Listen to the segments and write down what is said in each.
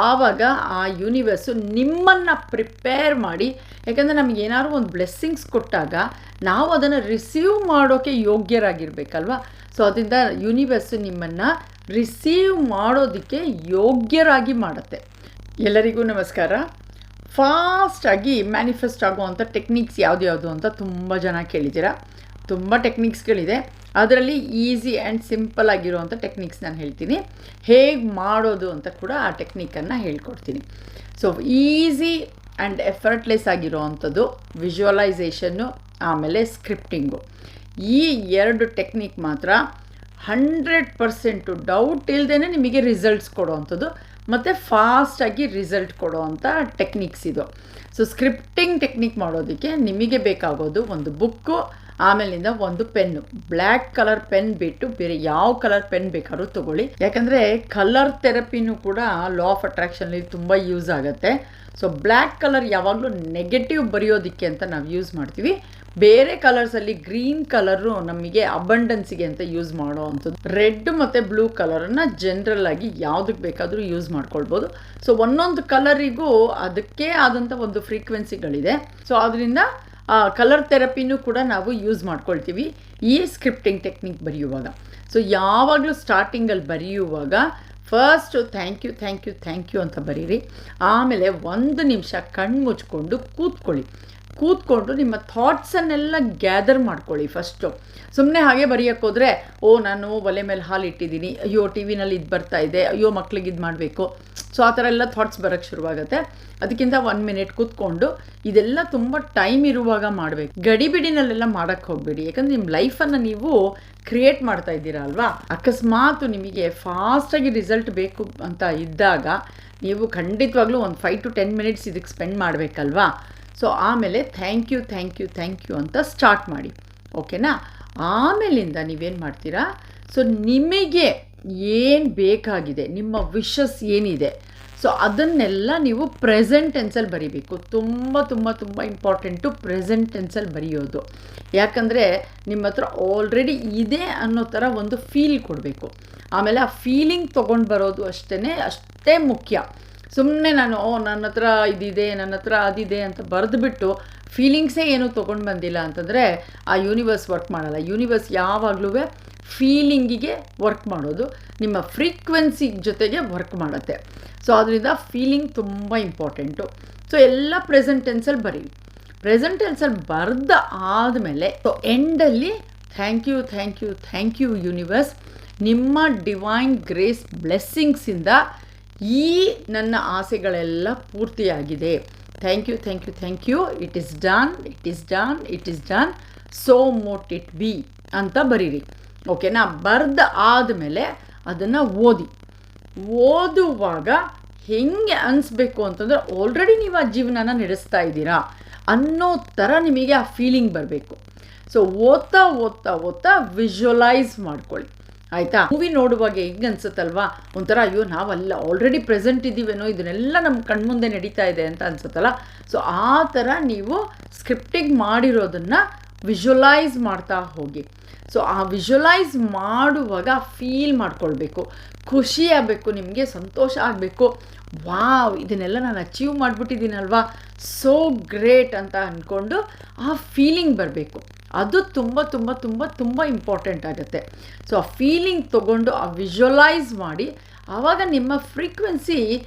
ಆವಾಗ ಆ ಯೂನಿವರ್ಸು ನಿಮ್ಮನ್ನು ಪ್ರಿಪೇರ್ ಮಾಡಿ, ಯಾಕಂದರೆ ನಮಗೆ ಏನಾದ್ರು ಒಂದು ಬ್ಲೆಸ್ಸಿಂಗ್ಸ್ ಕೊಟ್ಟಾಗ ನಾವು ಅದನ್ನು ರಿಸೀವ್ ಮಾಡೋಕ್ಕೆ ಯೋಗ್ಯರಾಗಿರ್ಬೇಕಲ್ವ. ಸೊ ಅದರಿಂದ ಯೂನಿವರ್ಸು ನಿಮ್ಮನ್ನು ರಿಸೀವ್ ಮಾಡೋದಕ್ಕೆ ಯೋಗ್ಯರಾಗಿ ಮಾಡುತ್ತೆ. ಎಲ್ಲರಿಗೂ ನಮಸ್ಕಾರ. ಫಾಸ್ಟಾಗಿ ಮ್ಯಾನಿಫೆಸ್ಟ್ ಆಗುವಂಥ ಟೆಕ್ನಿಕ್ಸ್ ಯಾವುದು ಅಂತ ತುಂಬ ಜನ ಕೇಳಿದ್ದೀರಾ. ತುಂಬ ಟೆಕ್ನಿಕ್ಸ್ಗಳಿದೆ. ಅದರಲ್ಲಿ ಈಸಿ ಆ್ಯಂಡ್ ಸಿಂಪಲ್ ಆಗಿರುವಂಥ ಟೆಕ್ನಿಕ್ಸ್ ನಾನು ಹೇಳ್ತೀನಿ. ಹೇಗೆ ಮಾಡೋದು ಅಂತ ಕೂಡ ಆ ಟೆಕ್ನಿಕನ್ನು ಹೇಳ್ಕೊಡ್ತೀನಿ. ಸೊ ಈಸಿ ಆ್ಯಂಡ್ ಎಫರ್ಟ್ಲೆಸ್ ಆಗಿರುವಂಥದ್ದು ವಿಜುವಲೈಸೇಷನ್ನು, ಆಮೇಲೆ ಸ್ಕ್ರಿಪ್ಟಿಂಗು. ಈ ಎರಡು ಟೆಕ್ನಿಕ್ ಮಾತ್ರ 100% ಡೌಟ್ ಇಲ್ಲದೇ ನಿಮಗೆ ರಿಸಲ್ಟ್ಸ್ ಕೊಡೋವಂಥದ್ದು ಮತ್ತು ಫಾಸ್ಟಾಗಿ ರಿಸಲ್ಟ್ ಕೊಡೋವಂಥ ಟೆಕ್ನಿಕ್ಸ್ ಇದು. ಸೊ ಸ್ಕ್ರಿಪ್ಟಿಂಗ್ ಟೆಕ್ನಿಕ್ ಮಾಡೋದಕ್ಕೆ ನಿಮಗೆ ಬೇಕಾಗೋದು ಒಂದು ಬುಕ್ಕು, ಆಮೇಲಿಂದ ಒಂದು ಪೆನ್ನು. ಬ್ಲ್ಯಾಕ್ ಕಲರ್ ಪೆನ್ ಬಿಟ್ಟು ಬೇರೆ ಯಾವ ಕಲರ್ ಪೆನ್ ಬೇಕಾದ್ರೂ ತೊಗೊಳ್ಳಿ. ಯಾಕಂದರೆ ಕಲರ್ ಥೆರಪಿನೂ ಕೂಡ ಲಾ ಆಫ್ ಅಟ್ರಾಕ್ಷನಲ್ಲಿ ತುಂಬ ಯೂಸ್ ಆಗುತ್ತೆ. ಸೊ ಬ್ಲ್ಯಾಕ್ ಕಲರ್ ಯಾವಾಗಲೂ ನೆಗೆಟಿವ್ ಬರೆಯೋದಕ್ಕೆ ಅಂತ ನಾವು ಯೂಸ್ ಮಾಡ್ತೀವಿ. ಬೇರೆ ಕಲರ್ಸಲ್ಲಿ ಗ್ರೀನ್ ಕಲರು ನಮಗೆ ಅಬಂಡೆನ್ಸಿಗೆ ಅಂತ ಯೂಸ್ ಮಾಡೋ ಅಂಥದ್ದು. ರೆಡ್ ಮತ್ತು ಬ್ಲೂ ಕಲರನ್ನು ಜನರಲ್ ಆಗಿ ಯಾವುದಕ್ಕೆ ಬೇಕಾದರೂ ಯೂಸ್ ಮಾಡ್ಕೊಳ್ಬೋದು. ಸೊ ಒಂದೊಂದು ಕಲರಿಗೂ ಅದಕ್ಕೆ ಆದಂಥ ಒಂದು ಫ್ರೀಕ್ವೆನ್ಸಿಗಳಿದೆ. ಸೊ ಅದರಿಂದ ಕಲರ್ ಥೆರಪಿನೂ ಕೂಡ ನಾವು ಯೂಸ್ ಮಾಡ್ಕೊಳ್ತೀವಿ ಈ ಸ್ಕ್ರಿಪ್ಟಿಂಗ್ ಟೆಕ್ನಿಕ್ ಬರೆಯುವಾಗ. ಸೊ ಯಾವಾಗಲೂ ಸ್ಟಾರ್ಟಿಂಗಲ್ಲಿ ಬರೆಯುವಾಗ ಫಸ್ಟು ಥ್ಯಾಂಕ್ ಯು ಅಂತ ಬರೀರಿ. ಆಮೇಲೆ 1 ನಿಮಿಷ ಕಣ್ಣು ಮುಚ್ಕೊಂಡು ಕೂತ್ಕೊಂಡು ನಿಮ್ಮ ಥಾಟ್ಸನ್ನೆಲ್ಲ ಗ್ಯಾದರ್ ಮಾಡ್ಕೊಳ್ಳಿ. ಫಸ್ಟು ಸುಮ್ಮನೆ ಹಾಗೆ ಬರೆಯೋಕ್ಕೋದ್ರೆ ನಾನು ಒಲೆ ಮೇಲೆ ಹಾಲು ಇಟ್ಟಿದ್ದೀನಿ, ಅಯ್ಯೋ ಟಿ ವಿನಲ್ಲಿ ಇದು ಬರ್ತಾ ಇದೆ, ಅಯ್ಯೋ ಮಕ್ಳಿಗೆ ಇದು ಮಾಡಬೇಕು, ಸೊ ಆ ಥರ ಎಲ್ಲ ಥಾಟ್ಸ್ ಬರೋಕ್ಕೆ ಶುರುವಾಗುತ್ತೆ. ಅದಕ್ಕಿಂತ 1 ಮಿನಿಟ್ ಕೂತ್ಕೊಂಡು ಇದೆಲ್ಲ ತುಂಬ ಟೈಮ್ ಇರುವಾಗ ಮಾಡಬೇಕು. ಗಡಿಬಿಡಿನಲ್ಲೆಲ್ಲ ಮಾಡೋಕ್ಕೆ ಹೋಗಬೇಡಿ. ಯಾಕಂದರೆ ನಿಮ್ಮ ಲೈಫನ್ನು ನೀವು ಕ್ರಿಯೇಟ್ ಮಾಡ್ತಾ ಇದ್ದೀರಾ ಅಲ್ವಾ. ಅಕಸ್ಮಾತ್ ನಿಮಗೆ ಫಾಸ್ಟಾಗಿ ರಿಸಲ್ಟ್ ಬೇಕು ಅಂತ ಇದ್ದಾಗ ನೀವು ಖಂಡಿತವಾಗ್ಲೂ ಒಂದು 5 to 10 ಮಿನಿಟ್ಸ್ ಇದಕ್ಕೆ ಸ್ಪೆಂಡ್ ಮಾಡಬೇಕಲ್ವಾ. ಸೊ ಆಮೇಲೆ ಥ್ಯಾಂಕ್ ಯು ಅಂತ ಸ್ಟಾರ್ಟ್ ಮಾಡಿ, ಓಕೆನಾ. ಆಮೇಲಿಂದ ನೀವೇನು ಮಾಡ್ತೀರಾ, ಸೊ ನಿಮಗೆ ಏನು ಬೇಕಾಗಿದೆ, ನಿಮ್ಮ ವಿಶಸ್ ಏನಿದೆ, ಸೊ ಅದನ್ನೆಲ್ಲ ನೀವು ಪ್ರೆಸೆಂಟ್ ಟೆನ್ಸಲ್ಲಿ ಬರೀಬೇಕು. ತುಂಬ ಇಂಪಾರ್ಟೆಂಟು ಪ್ರೆಸೆಂಟ್ ಟೆನ್ಸಲ್ಲಿ ಬರೆಯೋದು. ಯಾಕಂದರೆ ನಿಮ್ಮ ಹತ್ರ ಆಲ್ರೆಡಿ ಇದೆ ಅನ್ನೋ ಥರ ಒಂದು ಫೀಲ್ ಕೊಡಬೇಕು. ಆಮೇಲೆ ಆ ಫೀಲಿಂಗ್ ತೊಗೊಂಡು ಬರೋದು ಅಷ್ಟೇ ಮುಖ್ಯ. ಸುಮ್ಮನೆ ನಾನು ನನ್ನ ಹತ್ರ ಇದಿದೆ, ನನ್ನ ಹತ್ರ ಅದಿದೆ ಅಂತ ಬರೆದುಬಿಟ್ಟು ಫೀಲಿಂಗ್ಸೇ ಏನೂ ತೊಗೊಂಡು ಬಂದಿಲ್ಲ ಅಂತಂದರೆ ಆ ಯೂನಿವರ್ಸ್ ವರ್ಕ್ ಮಾಡಲ್ಲ. ಯೂನಿವರ್ಸ್ ಯಾವಾಗಲೂ ಫೀಲಿಂಗಿಗೆ ವರ್ಕ್ ಮಾಡೋದು, ನಿಮ್ಮ ಫ್ರೀಕ್ವೆನ್ಸಿ ಜೊತೆಗೆ ವರ್ಕ್ ಮಾಡುತ್ತೆ. ಸೊ ಅದರಿಂದ ಫೀಲಿಂಗ್ ತುಂಬ ಇಂಪಾರ್ಟೆಂಟು. ಸೊ ಎಲ್ಲ ಪ್ರೆಸೆಂಟ್ ಟೆನ್ಸಲ್ಲಿ ಬರೀರಿ. ಪ್ರೆಸೆಂಟ್ ಟೆನ್ಸಲ್ಲಿ ಬರೆದ ಆದಮೇಲೆ ಸೊ ಎಂಡಲ್ಲಿ ಥ್ಯಾಂಕ್ ಯು ಯೂನಿವರ್ಸ್, ನಿಮ್ಮ ಡಿವೈನ್ ಗ್ರೇಸ್ ಬ್ಲೆಸ್ಸಿಂಗ್ಸಿಂದ ಈ ನನ್ನ ಆಸೆಗಳೆಲ್ಲ ಪೂರ್ತಿಯಾಗಿದೆ. Thank you, it is done, so mote it be ಅಂತ ಬರೀರಿ, ಓಕೆನಾ. ಬರೆದ ಆದಮೇಲೆ ಅದನ್ನು ಓದುವಾಗ ಹೆಂಗೆ ಅನಿಸ್ಬೇಕು ಅಂತಂದರೆ ಆಲ್ರೆಡಿ ನೀವು ಆ ಜೀವನನ ನಡೆಸ್ತಾ ಇದ್ದೀರಾ ಅನ್ನೋ ಥರ ನಿಮಗೆ ಆ ಫೀಲಿಂಗ್ ಬರಬೇಕು. ಸೊ ಓದ್ತಾ ವಿಜುವಲೈಸ್ ಮಾಡ್ಕೊಳ್ಳಿ, ಆಯಿತಾ. ಮೂವಿ ನೋಡುವಾಗ ಹೆಂಗೆ ಅನ್ಸುತ್ತಲ್ವಾ, ಒಂಥರ ಅಯ್ಯೋ ನಾವಲ್ಲ ಆಲ್ರೆಡಿ ಪ್ರೆಸೆಂಟ್ ಇದ್ದೀವೇನೋ, ಇದನ್ನೆಲ್ಲ ನಮ್ಮ ಕಣ್ಮುಂದೆ ನಡೀತಾ ಇದೆ ಅಂತ ಅನ್ಸುತ್ತಲ್ಲ. ಸೊ ಆ ಥರ ನೀವು ಸ್ಕ್ರಿಪ್ಟಿಂಗ್ ಮಾಡಿರೋದನ್ನು ವಿಜುವಲೈಸ್ ಮಾಡ್ತಾ ಹೋಗಿ. ಸೊ ಆ ವಿಜುವಲೈಸ್ ಮಾಡುವಾಗ ಫೀಲ್ ಮಾಡ್ಕೊಳ್ಬೇಕು, ಖುಷಿ ಆಗಬೇಕು, ನಿಮಗೆ ಸಂತೋಷ ಆಗಬೇಕು. ವಾವ್, ಇದನ್ನೆಲ್ಲ ನಾನು ಅಚೀವ್ ಮಾಡಿಬಿಟ್ಟಿದ್ದೀನಲ್ವಾ, ಸೋ ಗ್ರೇಟ್ ಅಂತ ಅಂದ್ಕೊಂಡು ಆ ಫೀಲಿಂಗ್ ಬರಬೇಕು. ಅದು ತುಂಬ ಇಂಪಾರ್ಟೆಂಟ್ ಆಗುತ್ತೆ. ಸೊ ಆ ಫೀಲಿಂಗ್ ತೊಗೊಂಡು ಆ ವಿಜುವಲೈಸ್ ಮಾಡಿ, ಆವಾಗ ನಿಮ್ಮ ಫ್ರೀಕ್ವೆನ್ಸಿ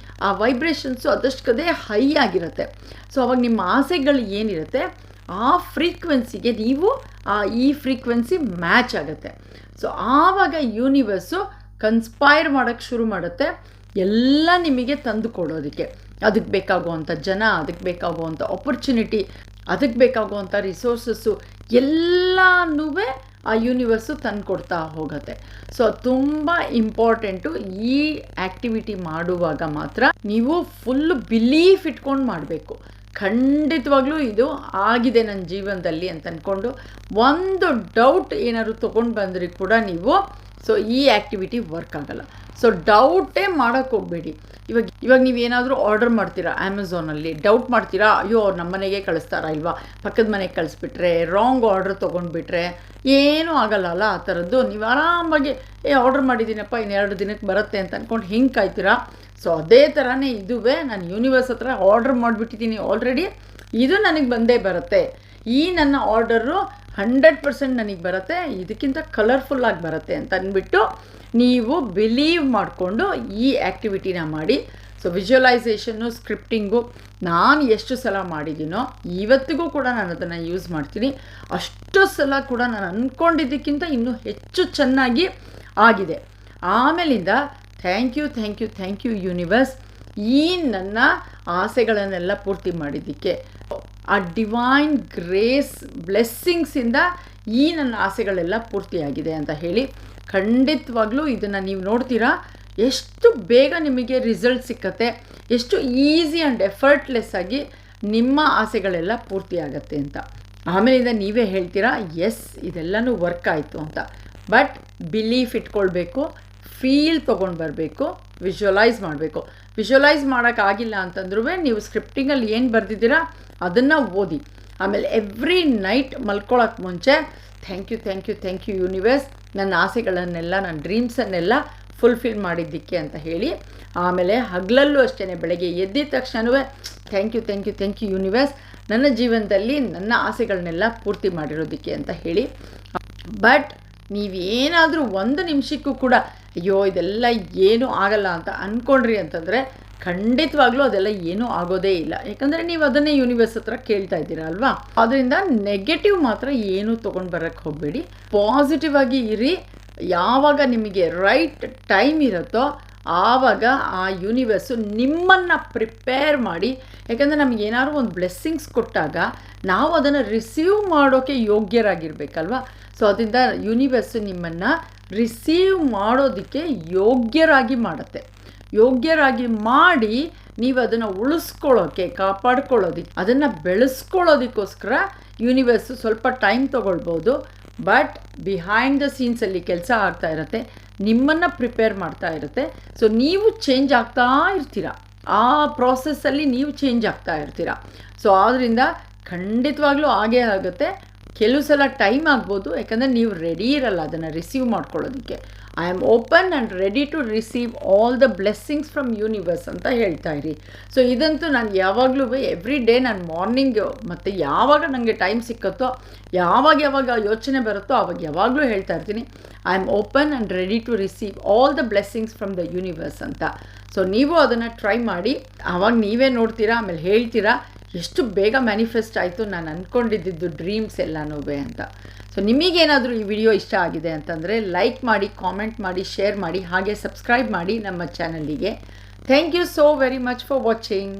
ಆ ವೈಬ್ರೇಷನ್ಸು ಅದಷ್ಟೇ ಹೈ ಆಗಿರುತ್ತೆ. ಸೊ ಆವಾಗ ನಿಮ್ಮ ಆಸೆಗಳು ಏನಿರುತ್ತೆ ಆ ಫ್ರೀಕ್ವೆನ್ಸಿಗೆ ಈ ಫ್ರೀಕ್ವೆನ್ಸಿ ಮ್ಯಾಚ್ ಆಗುತ್ತೆ. ಸೊ ಆವಾಗ ಯೂನಿವರ್ಸು ಕನ್ಸ್ಪೈರ್ ಮಾಡೋಕ್ಕೆ ಶುರು ಮಾಡುತ್ತೆ ಎಲ್ಲ ನಿಮಗೆ ತಂದು ಕೊಡೋದಕ್ಕೆ. ಅದಕ್ಕೆ ಬೇಕಾಗುವಂಥ ಜನ, ಅದಕ್ಕೆ ಬೇಕಾಗುವಂಥ ಆಪರ್ಚುನಿಟಿ, ಅದಕ್ಕೆ ಬೇಕಾಗುವಂಥ ರಿಸೋರ್ಸಸ್ಸು ಎಲ್ಲನೂ ಆ ಯೂನಿವರ್ಸು ತಂದು ಕೊಡ್ತಾ ಹೋಗುತ್ತೆ. ಸೊ ತುಂಬ ಇಂಪಾರ್ಟೆಂಟು. ಈ ಆ್ಯಕ್ಟಿವಿಟಿ ಮಾಡುವಾಗ ಮಾತ್ರ ನೀವು ಫುಲ್ ಬಿಲೀಫ್ ಇಟ್ಕೊಂಡು ಮಾಡಬೇಕು. ಖಂಡಿತವಾಗ್ಲೂ ಇದು ಆಗಿದೆ ನನ್ನ ಜೀವನದಲ್ಲಿ ಅಂತ ಅಂದ್ಕೊಂಡು ಒಂದು ಡೌಟ್ ಏನಾದ್ರು ತೊಗೊಂಡು ಬಂದರೆ ಕೂಡ ನೀವು ಸೊ ಈ ಆ್ಯಕ್ಟಿವಿಟಿ ವರ್ಕ್ ಆಗಲ್ಲ. ಸೊ ಡೌಟೇ ಮಾಡೋಕ್ಕೆ ಹೋಗಬೇಡಿ. ಇವಾಗ ನೀವೇನಾದರೂ ಆರ್ಡರ್ ಮಾಡ್ತೀರಾ ಅಮೆಝಾನಲ್ಲಿ, ಡೌಟ್ ಮಾಡ್ತೀರಾ, ಅಯ್ಯೋ ಅವ್ರು ನಮ್ಮ ಮನೆಗೆ ಕಳಿಸ್ತಾರಾ ಇಲ್ವಾ, ಪಕ್ಕದ ಮನೆಗೆ ಕಳಿಸ್ಬಿಟ್ರೆ, ರಾಂಗ್ ಆರ್ಡ್ರ್ ತೊಗೊಂಡ್ಬಿಟ್ರೆ ಏನೂ ಆಗಲ್ಲ ಅಲ್ಲ. ಆ ಥರದ್ದು ನೀವು ಆರಾಮಾಗಿ ಆರ್ಡ್ರ್ ಮಾಡಿದ್ದೀನಪ್ಪ, ಇನ್ನು 2 ದಿನಕ್ಕೆ ಬರುತ್ತೆ ಅಂತ ಅಂದ್ಕೊಂಡು ಹಿಂಗೆ ಕಾಯ್ತೀರಾ. ಸೊ ಅದೇ ಥರನೇ ಇದುವೇ ನಾನು ಯೂನಿವರ್ಸ್ ಹತ್ರ ಆರ್ಡ್ರ್ ಮಾಡಿಬಿಟ್ಟಿದ್ದೀನಿ ಆಲ್ರೆಡಿ. ಇದು ನನಗೆ ಬಂದೇ ಬರುತ್ತೆ. ಈ ನನ್ನ ಆರ್ಡರು 100% ನನಗೆ ಬರುತ್ತೆ, ಇದಕ್ಕಿಂತ ಕಲರ್ಫುಲ್ಲಾಗಿ ಬರುತ್ತೆ ಅಂತ ಅಂದ್ಬಿಟ್ಟು ನೀವು ಬಿಲೀವ್ ಮಾಡಿಕೊಂಡು ಈ ಆ್ಯಕ್ಟಿವಿಟಿನ ಮಾಡಿ. ಸೊ ವಿಜುವಲೈಸೇಷನ್ನು, ಸ್ಕ್ರಿಪ್ಟಿಂಗು ನಾನು ಎಷ್ಟು ಸಲ ಮಾಡಿದ್ದೀನೋ ಇವತ್ತಿಗೂ ಕೂಡ ನಾನು ಅದನ್ನು ಯೂಸ್ ಮಾಡ್ತೀನಿ. ಅಷ್ಟು ಸಲ ಕೂಡ ನಾನು ಅಂದ್ಕೊಂಡಿದ್ದಕ್ಕಿಂತ ಇನ್ನೂ ಹೆಚ್ಚು ಚೆನ್ನಾಗಿ ಆಗಿದೆ. ಆಮೇಲಿಂದ ಥ್ಯಾಂಕ್ ಯು ಯೂನಿವರ್ಸ್, ಈ ನನ್ನ ಆಸೆಗಳನ್ನೆಲ್ಲ ಪೂರ್ತಿ ಮಾಡಿದ್ದಕ್ಕೆ. ಆ ಡಿವೈನ್ ಗ್ರೇಸ್ ಬ್ಲೆಸ್ಸಿಂಗ್ಸಿಂದ ಈ ನನ್ನ ಆಸೆಗಳೆಲ್ಲ ಪೂರ್ತಿಯಾಗಿದೆ ಅಂತ ಹೇಳಿ ಖಂಡಿತವಾಗ್ಲೂ ಇದನ್ನು ನೀವು ನೋಡ್ತೀರಾ ಎಷ್ಟು ಬೇಗ ನಿಮಗೆ ರಿಸಲ್ಟ್ ಸಿಕ್ಕತ್ತೆ, ಎಷ್ಟು ಈಸಿ ಆ್ಯಂಡ್ ಎಫರ್ಟ್ಲೆಸ್ ಆಗಿ ನಿಮ್ಮ ಆಸೆಗಳೆಲ್ಲ ಪೂರ್ತಿ ಆಗತ್ತೆ ಅಂತ. ಆಮೇಲಿಂದ ನೀವೇ ಹೇಳ್ತೀರಾ ಎಸ್ ಇದೆಲ್ಲನೂ ವರ್ಕ್ ಆಯಿತು ಅಂತ. ಬಟ್ ಬಿಲೀಫ್ ಇಟ್ಕೊಳ್ಬೇಕು, ಫೀಲ್ ತೊಗೊಂಡು ಬರಬೇಕು, ವಿಜುವಲೈಸ್ ಮಾಡಬೇಕು. ವಿಜುವಲೈಸ್ ಮಾಡೋಕ್ಕಾಗಿಲ್ಲ ಅಂತಂದ್ರೂ ನೀವು ಸ್ಕ್ರಿಪ್ಟಿಂಗಲ್ಲಿ ಏನು ಬರೆದಿದ್ದೀರಾ ಅದನ್ನು ಓದಿ. ಆಮೇಲೆ ಎವ್ರಿ ನೈಟ್ ಮಲ್ಕೊಳ್ಳೋಕ್ಕೆ ಮುಂಚೆ ಥ್ಯಾಂಕ್ ಯು ಯೂನಿವರ್ಸ್, ನನ್ನ ಆಸೆಗಳನ್ನೆಲ್ಲ, ನನ್ನ ಡ್ರೀಮ್ಸನ್ನೆಲ್ಲ ಫುಲ್ಫಿಲ್ ಮಾಡಿದ್ದಕ್ಕೆ ಅಂತ ಹೇಳಿ. ಆಮೇಲೆ ಹಗಲಲ್ಲೂ ಅಷ್ಟೇ, ಬೆಳಗ್ಗೆ ಎದ್ದಿದ ತಕ್ಷಣವೇ ಥ್ಯಾಂಕ್ ಯು ಯೂನಿವರ್ಸ್, ನನ್ನ ಜೀವನದಲ್ಲಿ ನನ್ನ ಆಸೆಗಳನ್ನೆಲ್ಲ ಪೂರ್ತಿ ಮಾಡಿರೋದಕ್ಕೆ ಅಂತ ಹೇಳಿ. ಬಟ್ ನೀವೇನಾದರೂ ಒಂದು ನಿಮಿಷಕ್ಕೂ ಕೂಡ ಅಯ್ಯೋ ಇದೆಲ್ಲ ಏನೂ ಆಗಲ್ಲ ಅಂತ ಅಂದ್ಕೊಂಡ್ರಿ ಅಂತಂದರೆ ಖಂಡಿತವಾಗ್ಲೂ ಅದೆಲ್ಲ ಏನೂ ಆಗೋದೇ ಇಲ್ಲ. ಯಾಕಂದರೆ ನೀವು ಅದನ್ನೇ ಯೂನಿವರ್ಸ್ ಹತ್ರ ಕೇಳ್ತಾ ಇದ್ದೀರಾ ಅಲ್ವಾ. ಅದರಿಂದ ನೆಗೆಟಿವ್ ಮಾತ್ರ ಏನೂ ತೊಗೊಂಡು ಬರೋಕ್ಕೆ ಹೋಗಬೇಡಿ, ಪಾಸಿಟಿವ್ ಆಗಿ ಇರಿ. ಯಾವಾಗ ನಿಮಗೆ ರೈಟ್ ಟೈಮ್ ಇರುತ್ತೋ ಆವಾಗ ಆ ಯೂನಿವರ್ಸು ನಿಮ್ಮನ್ನು ಪ್ರಿಪೇರ್ ಮಾಡಿ. ಯಾಕಂದರೆ ನಮಗೆ ಏನಾದ್ರು ಒಂದು ಬ್ಲೆಸ್ಸಿಂಗ್ಸ್ ಕೊಟ್ಟಾಗ ನಾವು ಅದನ್ನು ರಿಸೀವ್ ಮಾಡೋಕ್ಕೆ ಯೋಗ್ಯರಾಗಿರ್ಬೇಕಲ್ವ. ಸೊ ಅದರಿಂದ ಯೂನಿವರ್ಸು ನಿಮ್ಮನ್ನು ರಿಸೀವ್ ಮಾಡೋದಕ್ಕೆ ಯೋಗ್ಯರಾಗಿ ಮಾಡುತ್ತೆ. ಯೋಗ್ಯರಾಗಿ ಮಾಡಿ ನೀವು ಅದನ್ನು ಉಳಿಸ್ಕೊಳ್ಳೋಕ್ಕೆ, ಕಾಪಾಡ್ಕೊಳ್ಳೋದಕ್ಕೆ, ಅದನ್ನು ಬೆಳೆಸ್ಕೊಳ್ಳೋದಕ್ಕೋಸ್ಕರ ಯೂನಿವರ್ಸು ಸ್ವಲ್ಪ ಟೈಮ್ ತೊಗೊಳ್ಬೋದು. ಬಟ್ ಬಿಹೈಂಡ್ ದ ಸೀನ್ಸಲ್ಲಿ ಕೆಲಸ ಆಗ್ತಾ ಇರುತ್ತೆ, ನಿಮ್ಮನ್ನು ಪ್ರಿಪೇರ್ ಮಾಡ್ತಾ ಇರುತ್ತೆ. ಸೊ ನೀವು ಚೇಂಜ್ ಆಗ್ತಾ ಇರ್ತೀರ, ಆ ಪ್ರಾಸೆಸ್ಸಲ್ಲಿ ನೀವು ಚೇಂಜ್ ಆಗ್ತಾ ಇರ್ತೀರ. ಸೊ ಆದ್ದರಿಂದ ಖಂಡಿತವಾಗ್ಲೂ ಆಗೇ ಆಗುತ್ತೆ. ಕೆಲವು ಸಲ ಟೈಮ್ ಆಗ್ಬೋದು, ಯಾಕಂದರೆ ನೀವು ರೆಡಿ ಇರಲ್ಲ ಅದನ್ನು ರಿಸೀವ್ ಮಾಡ್ಕೊಳ್ಳೋದಕ್ಕೆ. I am open and ready to receive all the blessings from universe ಅಂತ ಹೇಳ್ತಾ ಇರಿ. ಸೊ ಇದಂತೂ ನಾನು ಯಾವಾಗಲೂ ಎವ್ರಿ ಡೇ ನಾನು ಮಾರ್ನಿಂಗ್ ಮತ್ತು ಯಾವಾಗ ನನಗೆ ಟೈಮ್ ಸಿಕ್ಕತ್ತೋ, ಯಾವಾಗ ಯೋಚನೆ ಬರುತ್ತೋ ಆವಾಗ ಯಾವಾಗಲೂ ಹೇಳ್ತಾ ಇರ್ತೀನಿ, I am open and ready to receive all the blessings from the universe ಅಂತ. ಸೊ ನೀವು ಅದನ್ನು ಟ್ರೈ ಮಾಡಿ, ಆವಾಗ ನೀವೇ ನೋಡ್ತೀರಾ, ಆಮೇಲೆ ಹೇಳ್ತೀರಾ ಎಷ್ಟು ಬೇಗ ಮ್ಯಾನಿಫೆಸ್ಟ್ ಆಯಿತು ನಾನು ಅಂದ್ಕೊಂಡಿದ್ದು ಡ್ರೀಮ್ಸ್ ಎಲ್ಲನೂ ಅಂತ. ಸೊ ನಿಮಗೇನಾದರೂ ಈ ವಿಡಿಯೋ ಇಷ್ಟ ಆಗಿದೆ ಅಂತಂದರೆ ಲೈಕ್ ಮಾಡಿ, ಕಾಮೆಂಟ್ ಮಾಡಿ, ಶೇರ್ ಮಾಡಿ, ಹಾಗೆ ಸಬ್ಸ್ಕ್ರೈಬ್ ಮಾಡಿ ನಮ್ಮ ಚಾನಲಿಗೆ. Thank you so very much for watching.